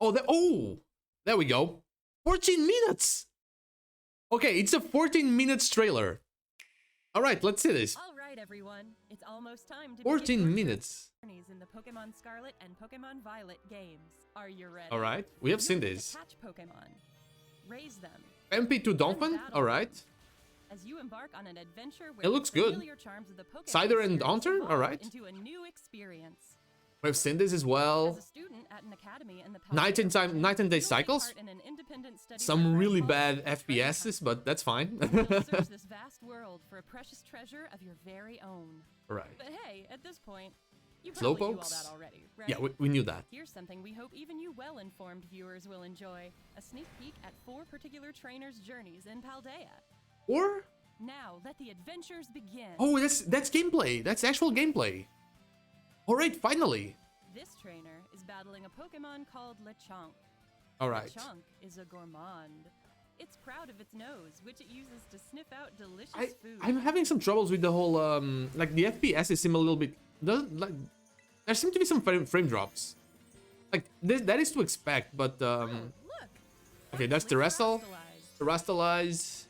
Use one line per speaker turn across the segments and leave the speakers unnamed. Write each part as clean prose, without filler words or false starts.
Oh, there we go. 14 minutes. Okay, it's a 14 minutes trailer. All right, let's see this.
All right, everyone. It's almost time to
14 minutes.
journeys in the Pokémon Scarlet and Pokémon Violet games. Are you ready?
All right, we have seen this.
Catch Pokémon. Raise them.
MP2 Dolphin. All right.
As you embark on an adventure where
It looks good.
charms of the Pokémon
Cider and
series
Haunter.
evolve
All right.
into a new experience.
We've seen this as well.
As a student at an academy in the
Night and day
you'll take
cycles.
part in an independent study
Some
program
really
called
bad
the Treasure
FPSs, but that's fine.
Hunt. You'll search this vast world for a precious treasure of your very own.
Right.
But hey, at this point, you probably knew all
Slowpokes?
that already, right?
Yeah, we knew that.
Here's something we hope even you well-informed viewers will enjoy. A sneak peek at 4 particular trainers' journeys in Paldea.
Or
Now, let the adventures begin.
oh, that's gameplay. That's actual gameplay. All right, finally.
This trainer is battling a Pokemon called Lechonk.
All right.
Lechonk is a gourmand. It's proud of its nose, which it uses to sniff out delicious food.
I'm having some troubles with the whole like the FPS seem a little bit doesn't like there seem to be some frame drops. Like that is to expect, but
Look!
okay, that's Terrestrial. Terrestrialize.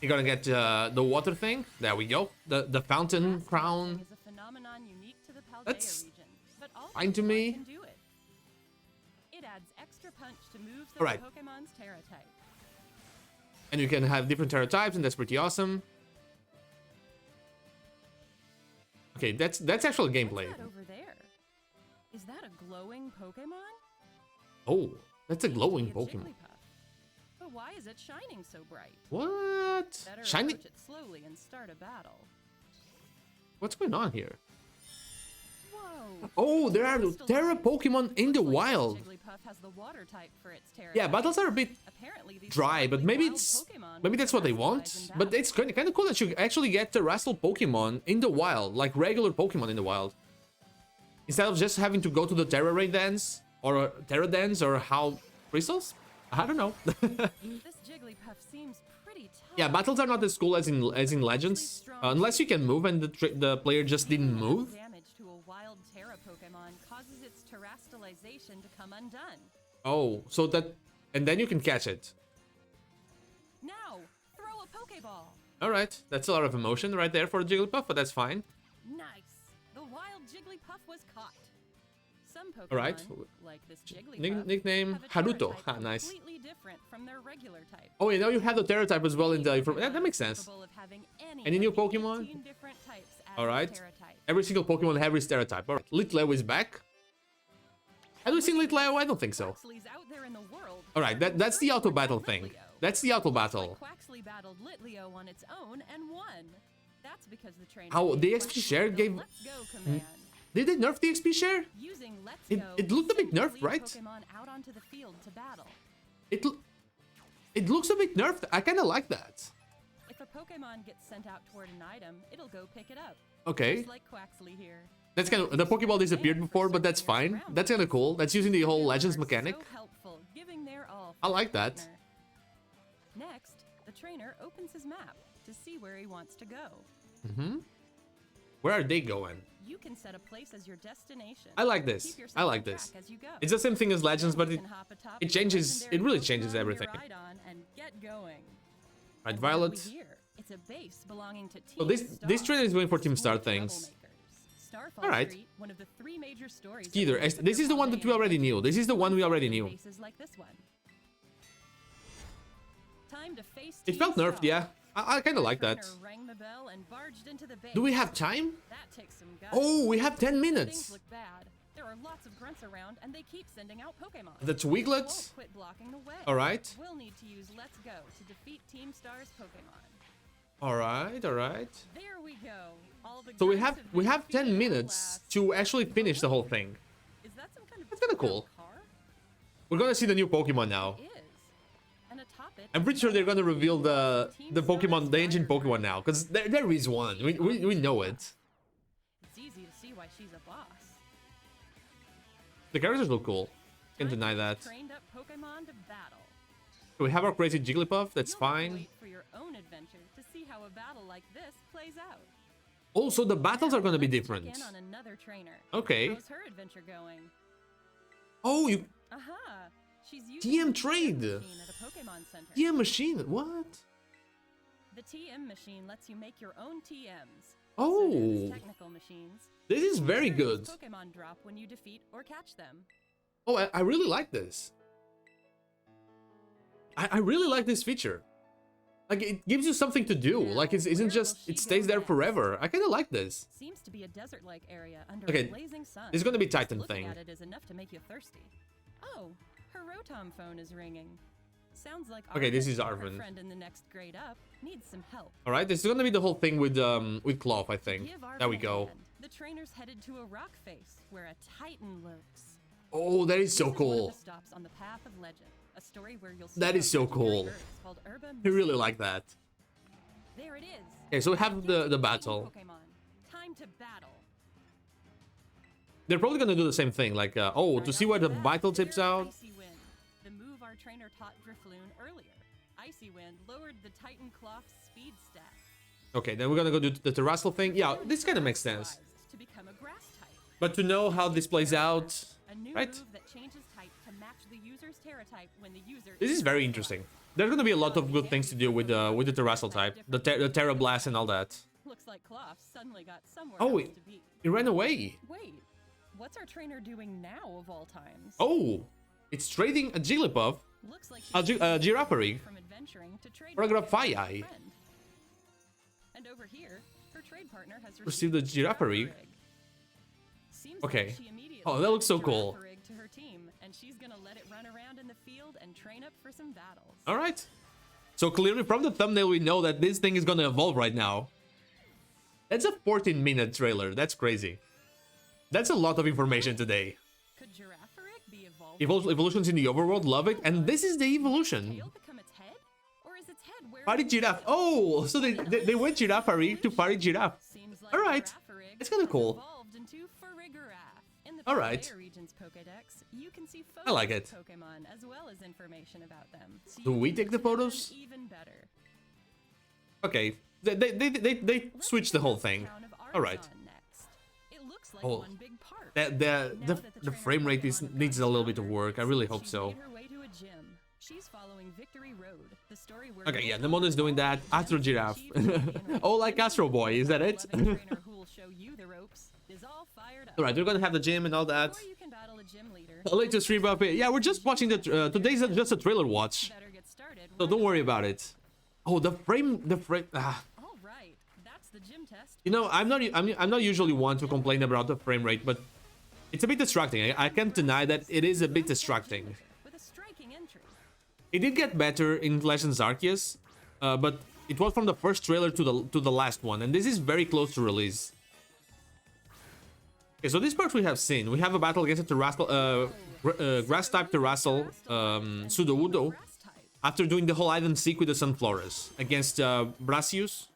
You're gonna get the water thing. There we go. The fountain crown.
Is a phenomenon unique to the Paldea
That's
region, but all
fine to
Pokemon
me.
can do it. It adds extra punch to moves of
Alright.
the Pokemon's Terra type.
And you can have different Terra types, and that's pretty awesome. Okay, that's actual gameplay.
What's that over there? Is that a glowing Pokemon?
Oh, that's a glowing
Maybe a
Pokemon.
Jigglypuff. But why is it shining so bright?
What?
Better
Shiny?
approach it slowly and start a battle.
What's going on here?
Whoa!
Oh, there are Terra Pokemon in the
Looks like
wild.
Jigglypuff has the water type for its Terra
Yeah,
type.
battles are a bit
Apparently these
dry, but
lovely
maybe
wild
it's
Pokemon
maybe
will
that's what they
terrestrialize
want.
in
But
battle.
it's kind of cool that you actually get terrestrial Pokemon in the wild, like regular Pokemon in the wild, instead of just having to go to the Terra Raid dance or Terra dance or how crystals. I don't know.
This Jigglypuff seems pretty tough.
Yeah, battles are not as cool as in Legends, unless you can move and the player just didn't move.
Damage to a wild Terra Pokemon causes its terrestrialization to come undone.
Oh, so that and then you can catch it.
Now, throw a Pokeball.
All right, that's a lot of emotion right there for Jigglypuff, but that's fine.
Nice. The wild Jigglypuff was caught. Some Pokemon,
All right.
like this Jigglypuff,
Nickname
have a Terra
Haruto.
type
Ha, nice.
completely different from their regular type.
Oh, yeah, now you have the Terra type as well in the that makes sense.
Capable of having any
Any new
of the
Pokemon?
18 different types as
All
the
right.
Terra type.
Every single Pokemon has its Terra type. All right. Litleo is back. Have we seen Litleo? I don't think so.
Quaxly's out there in the world.
All right, that's the auto battle thing.
Litleo.
That's the auto battle.
Quaxly battled Litleo on its own and won. That's because the trainer.
How
gave
the XP
Quaxly
share
the
gave-
Let's Go command.
Did they nerf the XP share?
Using Let's
It-
Go,
it looked a bit
simply
nerfed,
lead
right?
Pokemon out onto the field to battle.
It looks a bit nerfed. I kind of like that.
If a Pokemon gets sent out toward an item, it'll go pick it up.
Okay,
Just like Quaxly here.
that's kind of the Pokeball disappeared before, but that's fine. That's kind of cool. That's using the whole Legends mechanic.
So helpful, giving their all
I
for
like
their
that.
partner. Next, the trainer opens his map to see where he wants to go.
Where are they going?
You can set a place as your destination.
I like this.
Keep yourself
I like
on
this.
track as you go.
It's the same thing as Legends, but
You
it
can hop atop
it
the
changes.
legendary
It really changes
Pokemon you
everything.
ride on and get going.
Right,
And what have we
Violet.
here? It's a base belonging to Team
So this
Star.
trainer is going for Team Star
School of
things.
Troublemakers. Starfall
Alright.
Street, one of the 3 major stories. of
Either
the
this is the one that we
Paldea
already knew. This is the one we already knew.
Bases like this one. Time to face
It
Team
felt nerfed,
Star.
yeah. I kind of like that.
Trainer rang the bell and barged into the base.
Do we have time?
That takes some guts.
Oh, we have 10
Things
minutes.
look bad. There are lots of grunts around, and they keep sending out Pokemon.
That's
They
Wiglets.
won't quit blocking the way.
All right.
We'll need to use Let's Go to defeat Team Star's Pokemon.
All right, all right.
There we go. All the
So we
grunts
have
been
10
defeated at
minutes
last.
to actually finish the whole thing.
Is that some kind of
That's kinda cool.
car?
We're gonna see the new Pokemon now.
It is. And atop it,
I'm pretty sure they're gonna reveal the
Team
Pokemon, the ancient
Star's
Pokemon now, because there is one. We know it.
It's easy to see why she's a boss.
The characters look cool. Can't
Time
deny
to
that.
put Trained up Pokemon to battle.
So we have our crazy Jigglypuff. That's
You'll have to
fine.
wait for your own adventure to see how a battle like this plays out.
Also, the battles are gonna be
Let's check
different.
in on another trainer.
Okay.
How's her adventure going?
Oh, you
Aha! She's using
TM
the
trade.
machine at a Pokemon Center.
TM machine. What?
The TM machine lets you make your own TMs.
Oh.
Also known as technical machines.
This is very good.
Pokemon drop when you defeat or catch them.
Oh, I really like this. I really like this feature. Like, it gives you something to do. Like, it isn't just, it stays there forever. I kind of like this.
Seems to be a desert-like area under
Okay,
a blazing sun.
this is gonna be Titan
Looking
thing.
at it is enough to make you thirsty. Oh, her Rotom phone is ringing. Sounds like
Okay, this is
our
Arvin.
friend in the next grade up needs some help.
All right, this is gonna be the whole thing with Cloth, I think.
Give Arvin
There we
a
go.
hand. The trainer's headed to a rock face where a Titan lurks.
Oh, that is so
This is one of
cool.
the stops on the path of legend, a story where you'll see
That is so
legendary
cool.
herbs called Herba
I really
Mystica.
like that.
There it is.
Okay, so we have the battle.
Pokemon. Time to battle.
They're probably gonna do the same thing, like, oh, to
Right
see
off
where the
bat,
vital tips
there's
out.
Icy Wind, the move our trainer taught Drifloon earlier. Icy Wind lowered the Titan Cloth's speed stat.
Okay, then we're gonna go do the terrestrial thing. Yeah, this kind of makes sense.
To become a grass type.
But to know how this plays out,
A new
right?
move that changes type to match the user's Terra type when the user
This is very interesting. There's gonna be a lot of good things to do with the terrestrial type, the Terra Blast and all that.
Looks like Cloth suddenly got somewhere
Oh,
else to be.
it ran away.
Wait, what's our trainer doing now of all times?
Oh, it's trading a Jigglypuff,
Looks like
a Girafarig,
from adventuring to trade
for a
with her
Grafaiai.
friend. And over here, her trade partner has
Received the Girafarig.
Seems
Okay.
like she immediately
Oh, that looks so
added
cool.
Girafarig to her team, and she's gonna let it run around in the field and train up for some battles.
All right. So clearly from the thumbnail, we know that this thing is gonna evolve right now. That's a 14-minute trailer. That's crazy. That's a lot of information today.
Could Girafarig be evolved?
Evolutions in the overworld, love it. And this is the evolution.
Tail become its head, or is its head where?
Farigiraf. Oh, so they went Girafarig to Farigiraf.
Seems like
All right.
Girafarig
It's kinda
has
cool.
Evolved into Farigiraf. In the
All right.
Paldea region's Pokédex, you can see photos
I like it.
of Pokemon as well as information about them. So
Do
you
we
can
take the
understand them
photos?
Even better.
Okay. They
Let's
switched
do
the whole
the
thing.
town of
All right.
Arzon next. It looks like
Oh.
one big park.
The frame rate needs a little bit of work. I really hope
She's
so.
made her way to a gym. She's following Victory Road, the story where
Okay, yeah,
Will
Nemon is doing that.
Gems
Astro
to
Giraffe.
achieve champion
Oh, like
rank.
Astro Boy, is that
The
it?
11th trainer who will show you the ropes is all fired up.
Alright, we're gonna have the gym and all that.
Before you can battle a gym leader,
I'll let you stream up here. Yeah, we're just watching the. Today's just a trailer watch,
better get started.
so don't worry about it. Oh, the frame.
All right, that's the gym test.
You know, I'm not usually one to complain about the frame rate, but it's a bit distracting. I can't deny that it is a bit distracting.
With a striking entry.
It did get better in Legends Arceus, but it was from the first trailer to the last one, and this is very close to release. Okay, so this part we have seen. We have a battle against a terrestrial, grass type terrestrial, Sudowoodo,
Grass type.
after doing the whole hide and seek with the Sunflores against Brassius.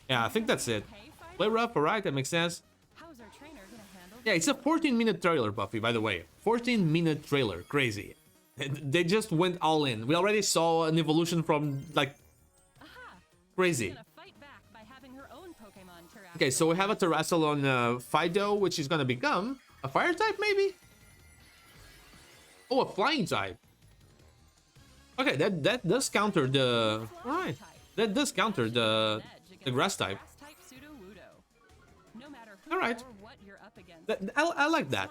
Yeah, I think that's it.
Hey, fighter,
Play rough, alright, that makes sense.
how's our trainer gonna handle?
Yeah, it's a 14-minute trailer, Buffy, by the way. 14-minute trailer, crazy. They just went all in. We already saw an evolution from, like,
Aha!
crazy.
Gonna fight back by having her own Pokemon interact.
Okay, so we have a terrestrial on Fido, which is gonna become a fire type, maybe? Oh, a flying type. Okay, that does counter the. Alright, that does counter the grass type.
Grass type Sudowoodo. No matter who
Alright.
or what you're up against.
I like that.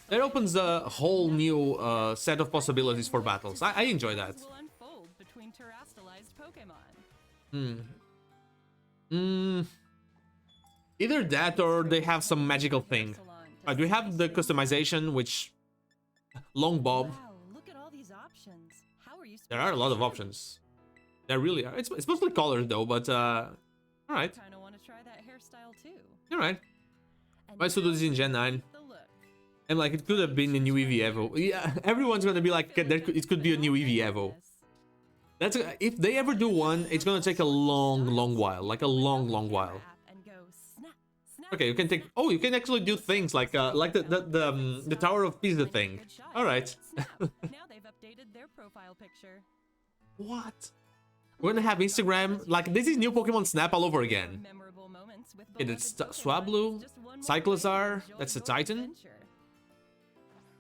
That opens a whole new set of possibilities for battles. I enjoy that.
Will unfold between terrestrialized Pokemon.
Either that or they have some magical thing. Alright, we have the customization, which Long Bob.
Wow, look at all these options. How are you
There are a lot of options. There really are. It's mostly colors though, but alright.
Kind of want to try that hairstyle too.
Alright.
And
Might still do this in Gen 9.
the look.
And like it could have been a new EV Evo. Yeah, everyone's gonna be like, it could be a new EV Evo. That's if they ever do one, it's gonna take a long while, like a long while.
And go snap, snap,
Okay, you can take. Oh, you can actually do things like the Tower of Pisa thing.
Good shot.
All right.
Snap. Now they've updated their profile picture.
What? We're gonna have Instagram. Like this is new Pokemon Snap all over again.
Memorable moments with
Okay, that's
beloved
Swablu,
Pokemon. Just one more
Cyclizar,
way to
that's the
enjoy your
Titan.
adventure.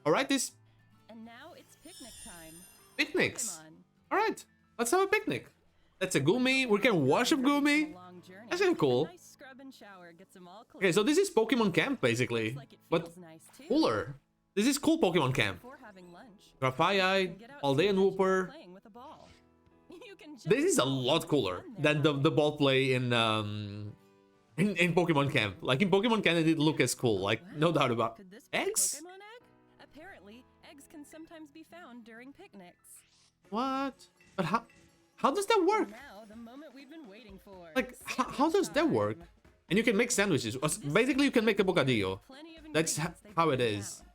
All right, this Picnics.
Pokemon.
All right, let's have a picnic. That's a Gumi. We can worship Gumi.
A long journey.
That's kinda cool.
A nice scrub and shower gets 'em all
Okay, so this is Pokemon Camp basically,
Looks like it
but
feels nice too.
cooler. This is cool Pokemon Camp.
Before having lunch,
Girafarig, all day and Wooper.
playing with a ball. You can just
This is a lot cooler than the ball play in Pokemon Camp. Like in Pokemon Camp, it did look as cool. Like no doubt about.
Could this be a
Eggs?
Pokemon egg? Apparently, eggs can sometimes be found during picnics.
What? But how does that work?
Now, the moment we've been waiting for.
Like how does that work? And you can make sandwiches. Basically, you can make a bocadillo.
Plenty of
That's
ingredients they
how
put
it is.
down.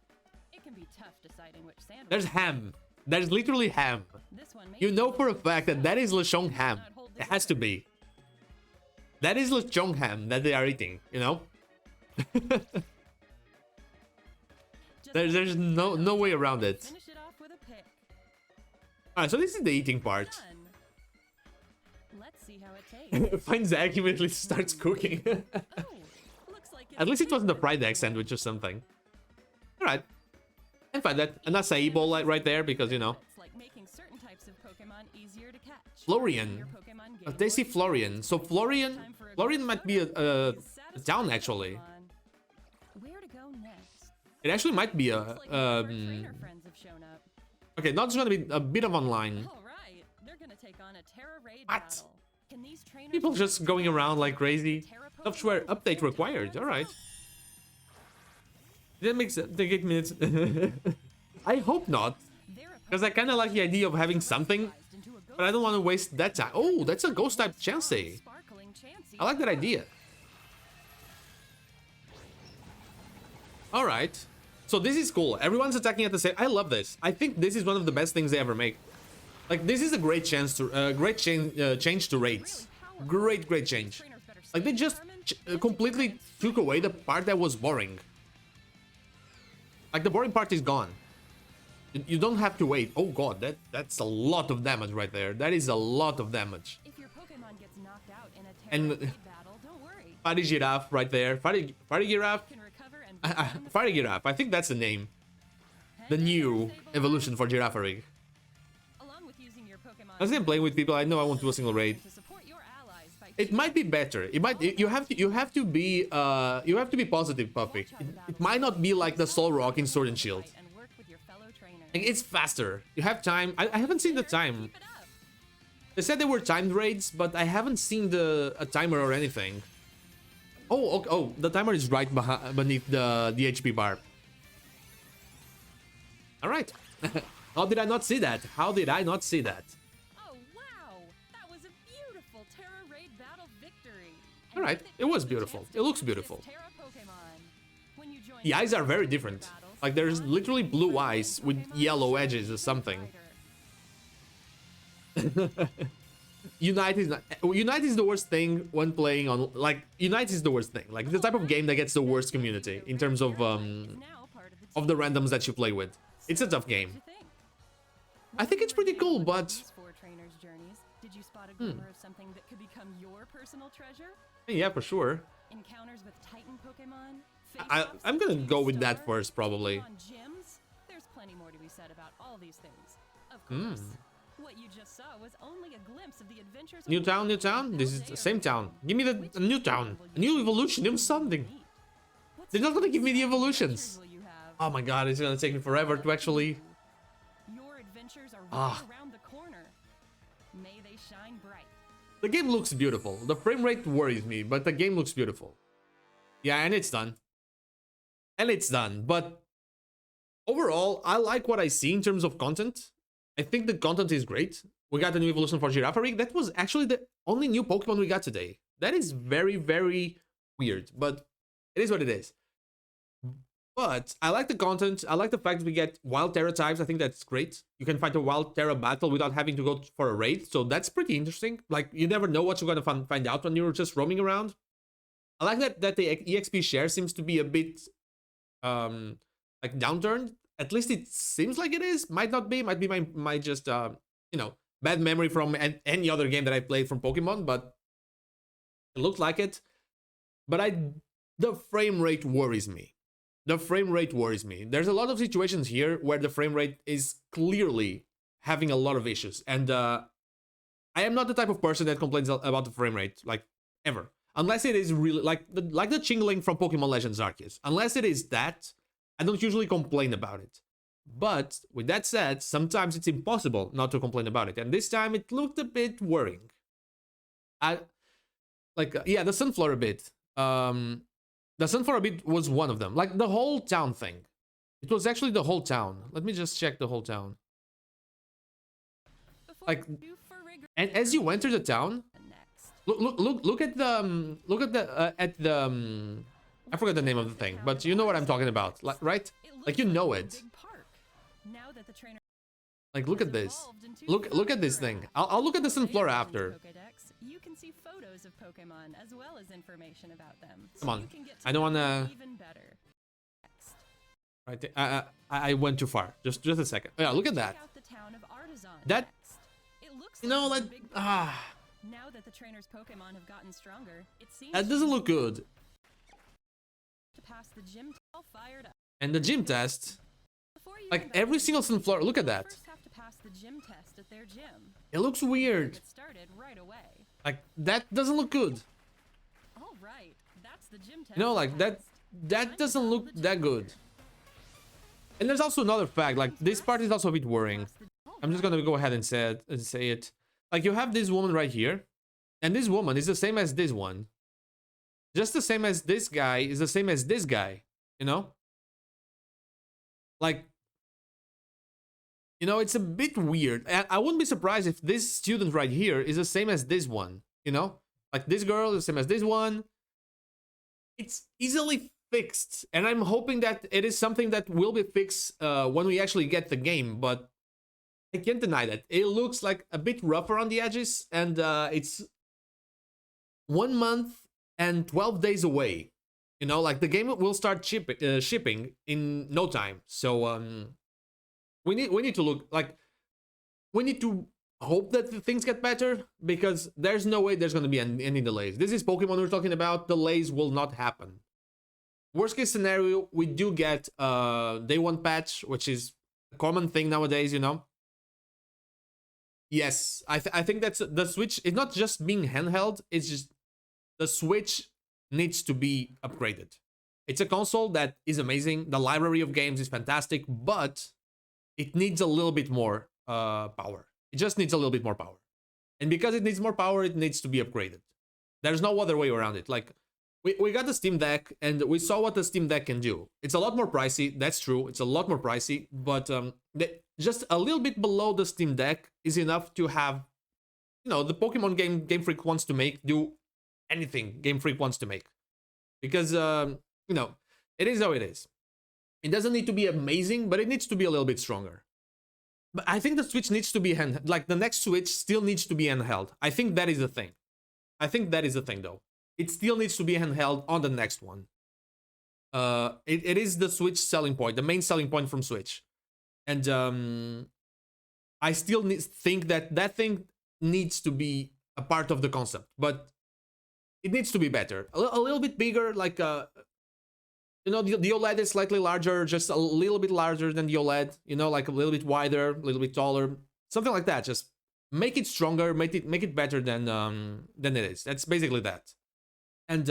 It can be tough deciding which sandwich.
There's ham. There's literally ham.
This one may
You know
be
for a
little
fact that that is Lechong ham.
not hold
It has to be. That is Lechong ham that they are eating, you know?
Just
There's no way around it.
finish it off with a pick.
Alright, so this is the eating part.
Done. Let's see how it tastes.
Finds egg immediately starts cooking.
Oh, looks like it's
At least it wasn't a fried egg sandwich or something. Alright. And find that an acai bowl right there because, you know.
It's like making certain types of Pokemon easier to catch.
Florian.
Your Pokemon
A
Game
tasty
Boy
Florian. So Florian might be a town actually.
Pokemon. Where to go next?
It actually might be a
Looks like our trainer friends have shown up.
okay, now it's gonna be a bit of online.
All right, they're gonna take on a Terra Raid
What?
battle. Can these trainers
People just going around like crazy.
Terra
Software
Pokemon
update
Terra
required.
Pokemon?
Alright. That makes it take minutes. I hope not.
They're a
Because I kinda like the idea of having something,
Pokemon into a
but I don't want to waste that time. Oh, that's a ghost type Chansey.
sparkling Chansey.
I like that idea. Alright. So this is cool. Everyone's attacking at the same. I love this. I think this is one of the best things they ever make. Like this is a great chance to change to raids. Great change.
Trainers better
Like they
stay
just
determined.
completely took away the part that was boring. Like the boring part is gone. You don't have to wait. Oh god, that's a lot of damage right there. That is a lot of damage.
If your Pokemon gets knocked out in a
And-
Terra Raid battle, don't worry.
Farigiraf right there. Farigiraf.
You can recover and be on the
Farigiraf. I think that's the name. The new evolution for Girafarig.
Along with using your Pokemon
As I'm playing with people, I know I won't do a single raid.
to support your allies by
It might be better. It might. You have to be positive, Puppy. It might not be like the Soul Rock in Sword and Shield.
and work with your fellow trainers.
Like, it's faster. You have time. I haven't seen the time.
Keep it up.
They said there were timed raids, but I haven't seen a timer or anything. Oh, the timer is right beneath the HP bar. All right. How did I not see that? How did I not see that?
Oh wow! That was a beautiful Terra Raid battle victory. And
All right,
with
it was
comes a
beautiful.
chance
It
to
looks
catch
beautiful.
this Terra Pokemon. When you join
The eyes are very
Terra
different.
battles,
Like there's
one
literally
Pokemon
blue
from
eyes with
Pokemon
yellow
shines
edges or
even
something.
brighter.
Unite is the worst thing when playing on like Unite is the worst thing. Like the type of game that gets the worst community in terms of
Now part
of the randoms that you play with. It's a tough game.
What'd you think?
I think it's pretty cool, but
These four trainers' journeys, did you spot a glimmer of something that could become your personal treasure?
yeah, for sure.
Encounters with Titan Pokemon?
I'm gonna go with that first, probably.
Pokemon gyms? There's plenty more to be said about all these things. Of
Hmm.
course. What you just saw was only a glimpse of the adventures
New town, new town. This is the same town. Give me the a new town, a new evolution, new something. They're not gonna give me the evolutions. Oh my god, it's gonna take me forever to actually.
Your adventures are
Ah.
right around the corner. May they shine bright.
The game looks beautiful. The frame rate worries me, but the game looks beautiful. Yeah, and it's done. And it's done. But overall, I like what I see in terms of content. I think the content is great. We got a new evolution for Girafarig. That was actually the only new Pokemon we got today. That is very, very weird, but it is what it is. But I like the content. I like the fact that we get wild Terra types. I think that's great. You can fight a wild Terra battle without having to go for a raid. So that's pretty interesting. Like, you never know what you're going to find out when you're just roaming around. I like that the EXP share seems to be a bit like downturned. At least it seems like it is. Might not be. Might be my just you know, bad memory from any other game that I played from Pokemon, but it looked like it. But the frame rate worries me. The frame rate worries me. There's a lot of situations here where the frame rate is clearly having a lot of issues. And I am not the type of person that complains about the frame rate, like, ever. Unless it is really, like the Chingling from Pokemon Legends Arceus. Unless it is that, I don't usually complain about it. But, with that said, sometimes it's impossible not to complain about it. And this time, it looked a bit worrying. Yeah, the Sunflower bit. The Sunflower bit was one of them. Like, the whole town thing. It was actually the whole town. Let me just check the whole town. Like, and as you enter the town, look at the I forgot the name of the thing, but you know what I'm talking about, like, right? Like, you know it. Like, look at this. Look at this thing. I'll look at the Sunflower after.
You can see photos of Pokemon as well as information about them.
Come on, I don't wanna. Right, I went too far. Just a second. Oh, yeah, look at that. That, you know, like,
Now that the trainer's Pokemon have gotten stronger, it seems
that doesn't look good.
To pass the gym all fired up.
And the gym test, like every single Sunflower, look at that.
First have to pass the gym test at their gym.
It looks weird.
Get started right away.
Like, that doesn't look good.
All right, that's the gym test.
You know, like that doesn't look that good. And there's also another fact, like, this part is also a bit worrying. I'm just gonna go ahead and say it. Like, you have this woman right here, and this woman is the same as this one. Just the same as this guy is the same as this guy, you know? Like, you know, it's a bit weird. And I wouldn't be surprised if this student right here is the same as this one, you know? Like, this girl is the same as this one. It's easily fixed, and I'm hoping that it is something that will be fixed when we actually get the game, but I can't deny that. It looks like a bit rougher on the edges, and it's 1 month and 12 days away. You know, like, the game will start shipping in no time. So we need to look, like, we need to hope that things get better, because there's no way there's going to be any delays. This is Pokemon we're talking about. Delays will not happen. Worst case scenario, we do get day 1 patch, which is a common thing nowadays, you know. Yes, I think that's the Switch. It's not just being handheld, it's just the Switch needs to be upgraded. It's a console that is amazing. The library of games is fantastic, but it needs a little bit more power. It just needs a little bit more power. And because it needs more power, it needs to be upgraded. There's no other way around it. Like, we got the Steam Deck, and we saw what the Steam Deck can do. It's a lot more pricey, that's true. It's a lot more pricey, but just a little bit below the Steam Deck is enough to have, you know, the Pokemon game Game Freak wants to make, do anything Game Freak wants to make. Because, you know, it is how it is. It doesn't need to be amazing, but it needs to be a little bit stronger. But I think the Switch needs to be handheld. Like, the next Switch still needs to be handheld. I think that is the thing. I think that is the thing, though. It still needs to be handheld on the next one. It is the Switch selling point, the main selling point from Switch. And I still think that thing needs to be a part of the concept, but it needs to be better. A little bit bigger, like, you know, the OLED is slightly larger, just a little bit larger than the OLED, you know, like a little bit wider, a little bit taller, something like that. Just make it stronger, make it better than it is. That's basically that. And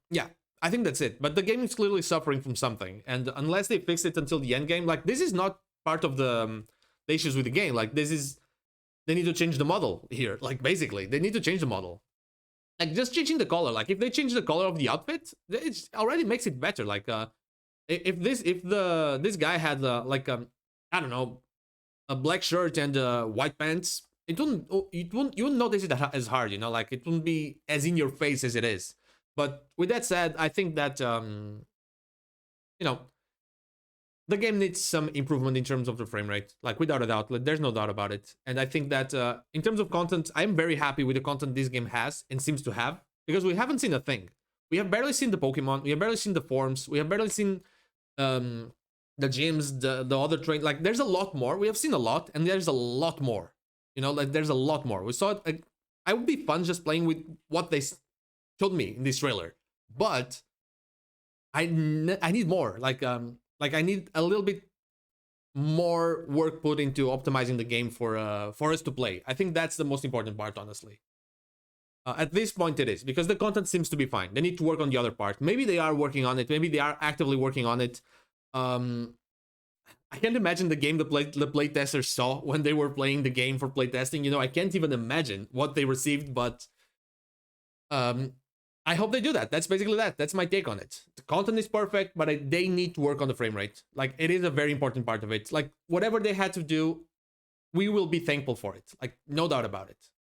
yeah, I think that's it. But the game is clearly suffering from something, and unless they fix it until the end game, like, this is not part of the issues with the game. Like, this is, they need to change the model here. Like, basically, they need to change the model. Like, just changing the color. Like, if they change the color of the outfit, it already makes it better. Like, if this guy had like, I don't know, a black shirt and white pants, you wouldn't notice it as hard, you know. Like, it wouldn't be as in your face as it is. But with that said, I think that you know, the game needs some improvement in terms of the frame rate, like, without a doubt. There's no doubt about it. And I think that in terms of content, I'm very happy with the content this game has and seems to have, because we haven't seen a thing. We have barely seen the Pokemon, we have barely seen the forms, we have barely seen the gyms, the other train. Like, there's a lot more. We have seen a lot, and there's a lot more. You know, like, there's a lot more. We saw it. I would be fun just playing with what they showed me in this trailer, but I need more. Like I need a little bit more work put into optimizing the game for us to play. I think that's the most important part, honestly. At this point it is, because the content seems to be fine. They need to work on the other part. Maybe they are working on it. Maybe they are actively working on it. I can't imagine the game the playtesters saw when they were playing the game for playtesting. You know, I can't even imagine what they received, but I hope they do that. That's basically that. That's my take on it. The content is perfect, but they need to work on the frame rate. Like, it is a very important part of it. Like, whatever they had to do, we will be thankful for it. Like, no doubt about it.